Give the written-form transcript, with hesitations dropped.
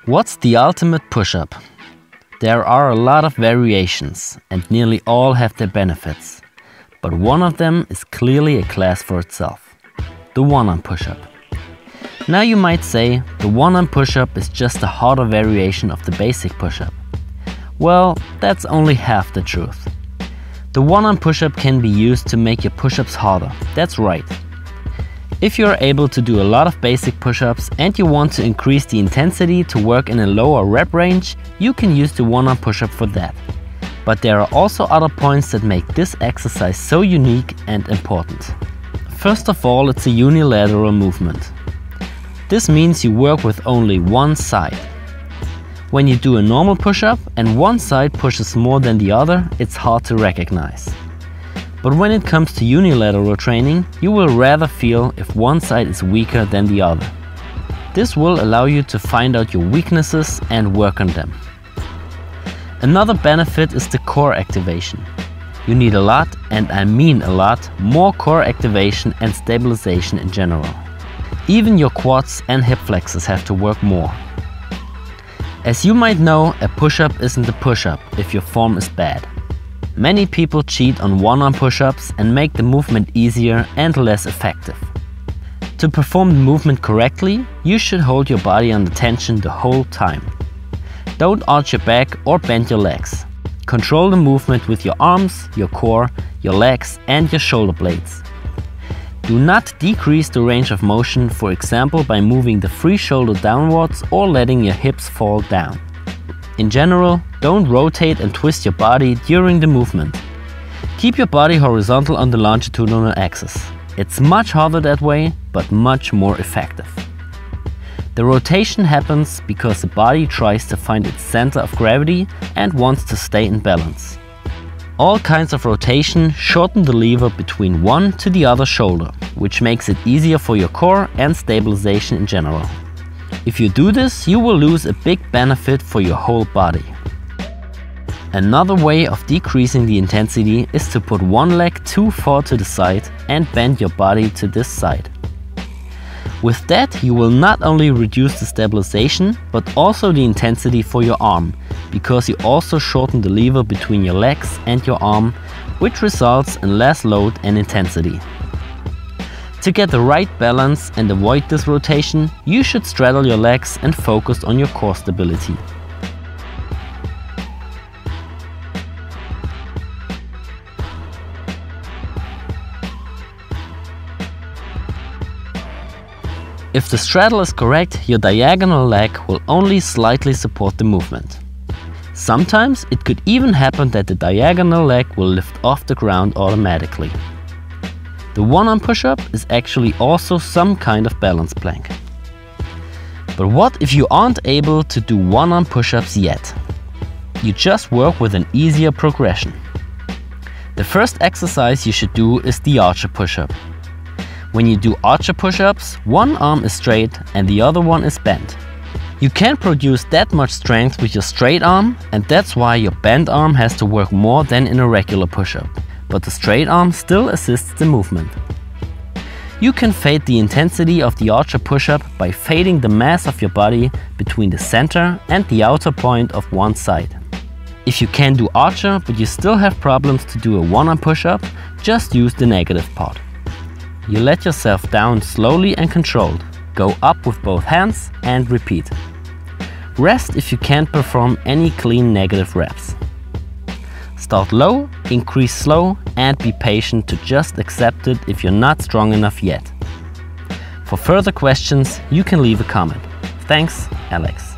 What's the ultimate push-up? There are a lot of variations and nearly all have their benefits. But one of them is clearly a class for itself. The one-arm push-up. Now you might say, the one-arm push-up is just a harder variation of the basic push-up. Well, that's only half the truth. The one-arm push-up can be used to make your push-ups harder, that's right. If you are able to do a lot of basic push-ups and you want to increase the intensity to work in a lower rep range, you can use the one-arm push-up for that. But there are also other points that make this exercise so unique and important. First of all, it's a unilateral movement. This means you work with only one side. When you do a normal push-up and one side pushes more than the other, it's hard to recognize. But when it comes to unilateral training, you will rather feel if one side is weaker than the other. This will allow you to find out your weaknesses and work on them. Another benefit is the core activation. You need a lot, and I mean a lot, more core activation and stabilization in general. Even your quads and hip flexors have to work more. As you might know, a push-up isn't a push-up if your form is bad. Many people cheat on one-arm push-ups and make the movement easier and less effective. To perform the movement correctly, you should hold your body under tension the whole time. Don't arch your back or bend your legs. Control the movement with your arms, your core, your legs and your shoulder blades. Do not decrease the range of motion, for example by moving the free shoulder downwards or letting your hips fall down. In general, don't rotate and twist your body during the movement. Keep your body horizontal on the longitudinal axis. It's much harder that way, but much more effective. The rotation happens because the body tries to find its center of gravity and wants to stay in balance. All kinds of rotation shorten the lever between one to the other shoulder, which makes it easier for your core and stabilization in general. If you do this, you will lose a big benefit for your whole body. Another way of decreasing the intensity is to put one leg too far to the side and bend your body to this side. With that, you will not only reduce the stabilization, but also the intensity for your arm, because you also shorten the lever between your legs and your arm, which results in less load and intensity. To get the right balance and avoid this rotation, you should straddle your legs and focus on your core stability. If the straddle is correct, your diagonal leg will only slightly support the movement. Sometimes it could even happen that the diagonal leg will lift off the ground automatically. The one-arm push-up is actually also some kind of balance plank. But what if you aren't able to do one-arm push-ups yet? You just work with an easier progression. The first exercise you should do is the archer push-up. When you do archer push-ups, one arm is straight and the other one is bent. You can't produce that much strength with your straight arm, and that's why your bent arm has to work more than in a regular push-up. But the straight arm still assists the movement. You can fade the intensity of the archer push-up by fading the mass of your body between the center and the outer point of one side. If you can do archer but you still have problems to do a one-arm push-up, just use the negative part. You let yourself down slowly and controlled. Go up with both hands and repeat. Rest if you can't perform any clean negative reps. Start low, increase slow, and be patient to just accept it if you're not strong enough yet. For further questions, you can leave a comment. Thanks, Alex.